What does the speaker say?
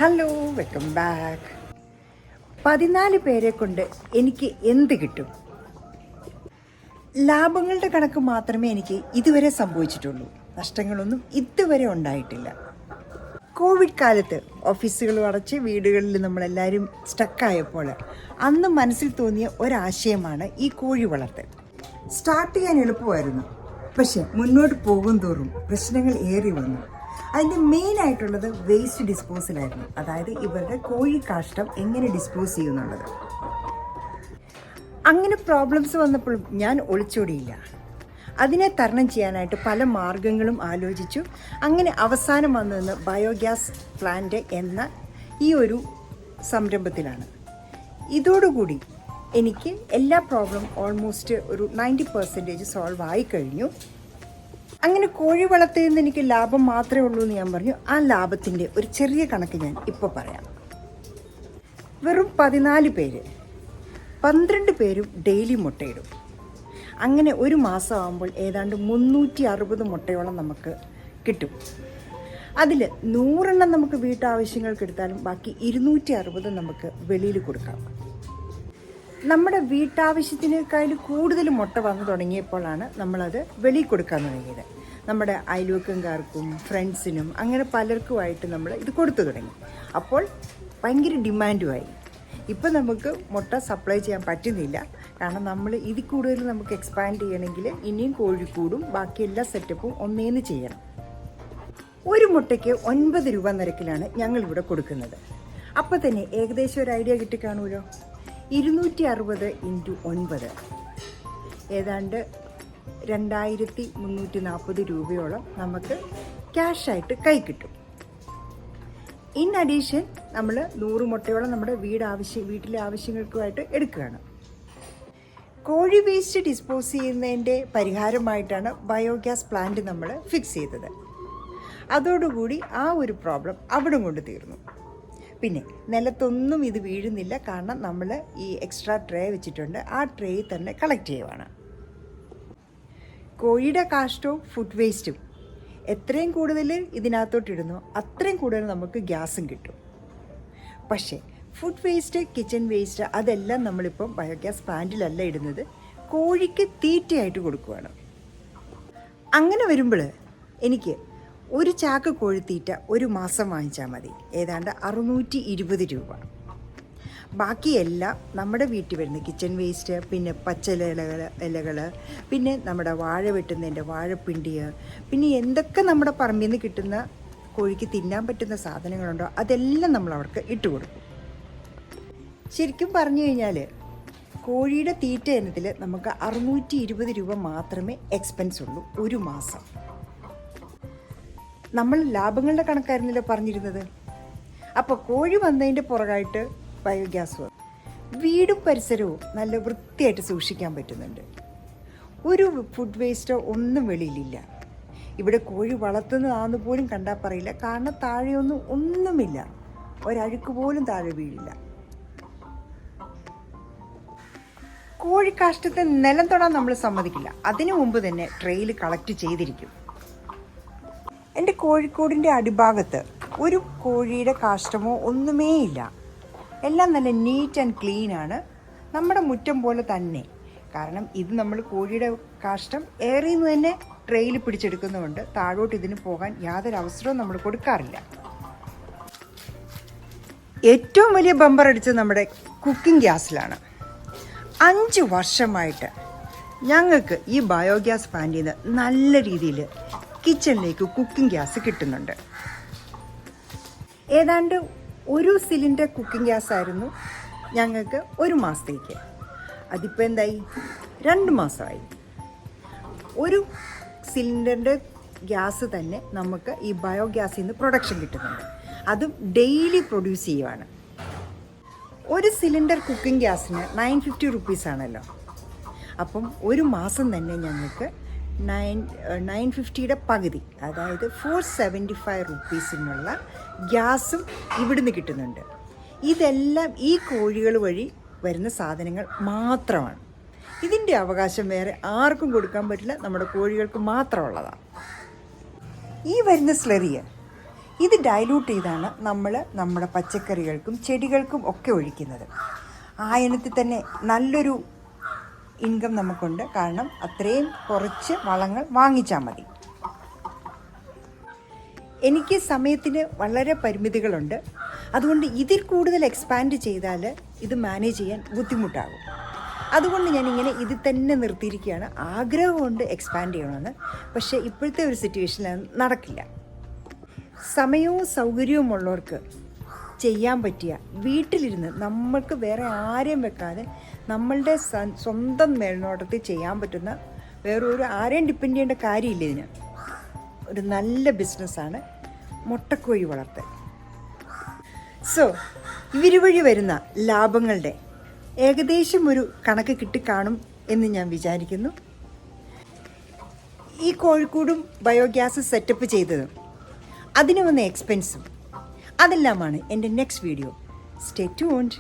Hello, welcome back. 14 പേരെ കൊണ്ട് എനിക്ക് എന്ത് കിട്ടും? ലാഭങ്ങളുടെ കണക്ക് മാത്രമേ എനിക്ക് ഇതുവരെ സംഭവിച്ചിട്ടുള്ളൂ. നഷ്ടങ്ങളൊന്നും ഇതുവരെ ഉണ്ടായിട്ടില്ല. കോവിഡ് കാലത്ത് ഓഫീസുകൾ അടച്ച് വീടുകളിൽ നമ്മളെല്ലാവരും സ്റ്റക്കായപ്പോൾ അന്ന് മനസ്സിൽ തോന്നിയ ഒരാശയമാണ് ഈ കോഴി വളർത്തൽ. സ്റ്റാർട്ട് ചെയ്യാൻ എളുപ്പമായിരുന്നു, പക്ഷെ മുന്നോട്ട് പോകും തോറും പ്രശ്നങ്ങൾ ഏറി വന്നു. അതിൻ്റെ മെയിനായിട്ടുള്ളത് വേസ്റ്റ് ഡിസ്പോസലായിരുന്നു. അതായത് ഇവരുടെ കോഴി കാഷ്ടം എങ്ങനെ ഡിസ്പോസ് ചെയ്യുന്നുള്ളത്. അങ്ങനെ പ്രോബ്ലംസ് വന്നപ്പോഴും ഞാൻ ഒളിച്ചോടിയില്ല. അതിനെ തരണം ചെയ്യാനായിട്ട് പല മാർഗങ്ങളും ആലോചിച്ചു. അങ്ങനെ അവസാനം വന്നതെന്ന് ബയോഗ്യാസ് പ്ലാന്റ് എന്ന ഈ ഒരു സംരംഭത്തിലാണ്. ഇതോടുകൂടി എനിക്ക് എല്ലാ പ്രോബ്ലം ഓൾമോസ്റ്റ് ഒരു 90% സോൾവ് ആയി കഴിഞ്ഞു. അങ്ങനെ കോഴി വളർത്തിയിൽ നിന്ന് എനിക്ക് ലാഭം മാത്രമേ ഉള്ളൂ എന്ന് ഞാൻ പറഞ്ഞു. ആ ലാഭത്തിൻ്റെ ഒരു ചെറിയ കണക്ക് ഞാൻ ഇപ്പോൾ പറയാം. വെറും 14 പേര്, 12 പേരും ഡെയിലി മുട്ടയിടും. അങ്ങനെ ഒരു മാസമാകുമ്പോൾ ഏതാണ്ട് 360 മുട്ടയോളം നമുക്ക് കിട്ടും. അതിൽ 100 നമുക്ക് വീട്ടാവശ്യങ്ങൾക്ക് എടുത്താലും ബാക്കി 260 നമുക്ക് വെളിയിൽ കൊടുക്കാം. നമ്മുടെ വീട്ടാവശ്യത്തിനേക്കാൾ കൂടുതൽ മുട്ട വന്നു തുടങ്ങിയപ്പോഴാണ് നമ്മളത് വെളിയിൽ കൊടുക്കാൻ തുടങ്ങിയത്. നമ്മുടെ അയൽവക്കംകാർക്കും ഫ്രണ്ട്സിനും അങ്ങനെ പലർക്കുമായിട്ട് നമ്മൾ ഇത് കൊടുത്തു തുടങ്ങി. അപ്പോൾ ഭയങ്കര ഡിമാൻഡുമായി. ഇപ്പം നമുക്ക് മുട്ട സപ്ലൈ ചെയ്യാൻ പറ്റുന്നില്ല. കാരണം നമ്മൾ ഇതിൽ കൂടുതൽ നമുക്ക് എക്സ്പാൻഡ് ചെയ്യണമെങ്കിൽ ഇനിയും കോഴിക്കൂടും ബാക്കി എല്ലാ സെറ്റപ്പും ഒന്നേന്ന് ചെയ്യണം. ഒരു മുട്ടയ്ക്ക് 9 രൂപ നിരക്കിലാണ് ഞങ്ങളിവിടെ കൊടുക്കുന്നത്. അപ്പോൾ തന്നെ ഏകദേശം ഒരു ഐഡിയ കിട്ടിക്കാണുമല്ലോ. 260 × 9 ഏതാണ്ട് 2340 രൂപയോളം നമുക്ക് ക്യാഷായിട്ട് കൈ കിട്ടും. ഇൻ അഡീഷൻ നമ്മൾ 100 മുട്ടയോളം നമ്മുടെ വീട്ടിലെ ആവശ്യങ്ങൾക്കുമായിട്ട് എടുക്കുകയാണ്. കോഴി വേസ്റ്റ് ഡിസ്പോസ് ചെയ്യുന്നതിൻ്റെ പരിഹാരമായിട്ടാണ് ബയോഗ്യാസ് പ്ലാന്റ് നമ്മൾ ഫിക്സ് ചെയ്തത്. അതോടുകൂടി ആ ഒരു പ്രോബ്ലം അവിടെ കൊണ്ട് തീർന്നു. പിന്നെ നിലത്തൊന്നും ഇത് വീഴുന്നില്ല, കാരണം നമ്മൾ ഈ എക്സ്ട്രാ ട്രേ വെച്ചിട്ടുണ്ട്. ആ ട്രേയിൽ തന്നെ കളക്ട് ചെയ്യുവാണ്. കോഴിയുടെ കാഷ്ടവും ഫുഡ് വേസ്റ്റും എത്രയും കൂടുതൽ ഇതിനകത്തോട്ടിടുന്നു അത്രയും കൂടുതൽ നമുക്ക് ഗ്യാസും കിട്ടും. പക്ഷേ ഫുഡ് വേസ്റ്റ്, കിച്ചൺ വേസ്റ്റ് അതെല്ലാം നമ്മളിപ്പം ബയോഗ്യാസ് പ്ലാന്റിലല്ല ഇടുന്നത്, കോഴിക്ക് തീറ്റയായിട്ട് കൊടുക്കുകയാണ്. അങ്ങനെ വരുമ്പോൾ എനിക്ക് ഒരു ചാക്ക് കോഴിത്തീറ്റ ഒരു മാസം വാങ്ങിച്ചാൽ മതി, ഏതാണ്ട് 620 രൂപ. ബാക്കിയെല്ലാം നമ്മുടെ വീട്ടിൽ വരുന്ന കിച്ചൺ വേസ്റ്റ്, പിന്നെ ഇലകൾ, പിന്നെ നമ്മുടെ വാഴ വെട്ടുന്നതിൻ്റെ വാഴപ്പിണ്ടി, പിന്നെ എന്തൊക്കെ നമ്മുടെ പറമ്പിൽ നിന്ന് കിട്ടുന്ന കോഴിക്ക് തിന്നാൻ പറ്റുന്ന സാധനങ്ങളുണ്ടോ അതെല്ലാം നമ്മൾ അവർക്ക് ഇട്ട് കൊടുക്കും. ശരിക്കും പറഞ്ഞു കഴിഞ്ഞാൽ കോഴിയുടെ തീറ്റ ഇനത്തിൽ നമുക്ക് 620 രൂപ മാത്രമേ എക്സ്പെൻസ് ഉള്ളൂ ഒരു മാസം. നമ്മൾ ലാഭങ്ങളുടെ കണക്കായിരുന്നല്ലോ പറഞ്ഞിരുന്നത്. അപ്പോൾ കോഴി വന്നതിൻ്റെ പുറകായിട്ട് ബയോഗ്യാസ് വന്നു. വീടും പരിസരവും നല്ല വൃത്തിയായിട്ട് സൂക്ഷിക്കാൻ പറ്റുന്നുണ്ട്. ഒരു ഫുഡ് വേസ്റ്റോ ഒന്നും വെളിയിലില്ല. ഇവിടെ കോഴി വളർത്തുന്നതാണെന്ന് പോലും കണ്ടാൽ പറയില്ല, കാരണം ഒന്നുമില്ല, ഒരഴുക്ക് പോലും താഴെ വീഴില്ല. കോഴിക്കാഷ്ടത്തെ നിലം തൊടാൻ നമ്മൾ സമ്മതിക്കില്ല. അതിനു മുമ്പ് തന്നെ ട്രെയിൽ കളക്ട് ചെയ്തിരിക്കും. എൻ്റെ കോഴിക്കോടിൻ്റെ അടിഭാഗത്ത് ഒരു കോഴിയുടെ കാഷ്ടമോ ഒന്നുമേ ഇല്ല. എല്ലാം നല്ല നീറ്റ് ആൻഡ് ക്ലീനാണ്, നമ്മുടെ മുറ്റം പോലെ തന്നെ. കാരണം ഇത് നമ്മൾ കോഴിയുടെ കാഷ്ടം ഏറിയിൽ നിന്ന് തന്നെ ട്രെയിൽ പിടിച്ചെടുക്കുന്നതുകൊണ്ട് താഴോട്ട് ഇതിന് പോകാൻ യാതൊരു അവസരവും നമ്മൾ കൊടുക്കാറില്ല. ഏറ്റവും വലിയ ബമ്പർ അടിച്ചത് നമ്മുടെ കുക്കിംഗ് ഗ്യാസിലാണ്. 5 വർഷമായിട്ട് ഞങ്ങൾക്ക് ഈ ബയോഗ്യാസ് പ്ലാന്റിൽ നിന്ന് നല്ല രീതിയിൽ കിച്ചണിലേക്ക് കുക്കിംഗ് ഗ്യാസ് കിട്ടുന്നുണ്ട്. ഏതാണ്ട് 1 സിലിണ്ടർ കുക്കിംഗ് ഗ്യാസ് ആയിരുന്നു ഞങ്ങൾക്ക് ഒരു മാസത്തേക്ക്. അതിപ്പോൾ എന്തായി, 2 മാസമായി. ഒരു സിലിണ്ടറിൻ്റെ ഗ്യാസ് തന്നെ നമുക്ക് ഈ ബയോഗ്യാസിൽ നിന്ന് പ്രൊഡക്ഷൻ കിട്ടുന്നുണ്ട്. അതും ഡെയിലി പ്രൊഡ്യൂസ് ചെയ്യുവാണ്. ഒരു സിലിണ്ടർ കുക്കിംഗ് ഗ്യാസിന് 950 റുപ്പീസാണല്ലോ. അപ്പം ഒരു മാസം തന്നെ ഞങ്ങൾക്ക് 950യുടെ പകുതി, അതായത് 475 റുപ്പീസിനുള്ള ഗ്യാസും ഇവിടുന്ന് കിട്ടുന്നുണ്ട്. ഇതെല്ലാം ഈ കോഴികൾ വഴി വരുന്ന സാധനങ്ങൾ മാത്രമാണ്. ഇതിൻ്റെ അവകാശം വേറെ ആർക്കും കൊടുക്കാൻ പറ്റില്ല, നമ്മുടെ കോഴികൾക്ക് മാത്രമുള്ളതാണ്. ഈ വരുന്ന സ്ലറിയ ഇത് ഡൈല്യൂട്ട് ചെയ്താണ് നമ്മൾ നമ്മുടെ പച്ചക്കറികൾക്കും ചെടികൾക്കും ഒക്കെ ഒഴിക്കുന്നത്. ആ ഇനത്തിൽ തന്നെ നല്ലൊരു ഇൻകം നമുക്കുണ്ട്. കാരണം അത്രയും കുറച്ച് വളങ്ങൾ വാങ്ങിച്ചാൽ മതി. എനിക്ക് സമയത്തിന് വളരെ പരിമിതികളുണ്ട്. അതുകൊണ്ട് ഇതിൽ കൂടുതൽ എക്സ്പാൻഡ് ചെയ്താൽ ഇത് മാനേജ് ചെയ്യാൻ ബുദ്ധിമുട്ടാകും. അതുകൊണ്ട് ഞാനിങ്ങനെ ഇതിൽ തന്നെ നിർത്തിയിരിക്കുകയാണ്. ആഗ്രഹമുണ്ട് എക്സ്പാൻഡ് ചെയ്യണമെന്ന്, പക്ഷേ ഇപ്പോഴത്തെ ഒരു സിറ്റുവേഷനിൽ നടക്കില്ല. സമയവും സൗകര്യവും ഉള്ളവർക്ക് ചെയ്യാൻ പറ്റിയ, വീട്ടിലിരുന്ന് നമ്മൾക്ക് വേറെ ആരെയും വെക്കാതെ നമ്മളുടെ സ്വന്തം മേൽനോട്ടത്തിൽ ചെയ്യാൻ പറ്റുന്ന, വേറൊരു ആരെയും ഡിപ്പെൻഡ് ചെയ്യേണ്ട കാര്യമില്ല. ഇതിന് ഒരു നല്ല ബിസിനസ്സാണ് മുട്ടക്കോഴി വളർത്തൽ. സോ ഇവർ വഴി വരുന്ന ലാഭങ്ങളുടെ ഏകദേശം ഒരു കണക്ക് കിട്ടിക്കാണും എന്ന് ഞാൻ വിചാരിക്കുന്നു. ഈ കോഴിക്കൂടും ബയോഗ്യാസ് സെറ്റപ്പ് ചെയ്തതും അതിന് വന്ന എക്സ്പെൻസും അതെല്ലാമാണ് എൻ്റെ നെക്സ്റ്റ് വീഡിയോ. Stay tuned.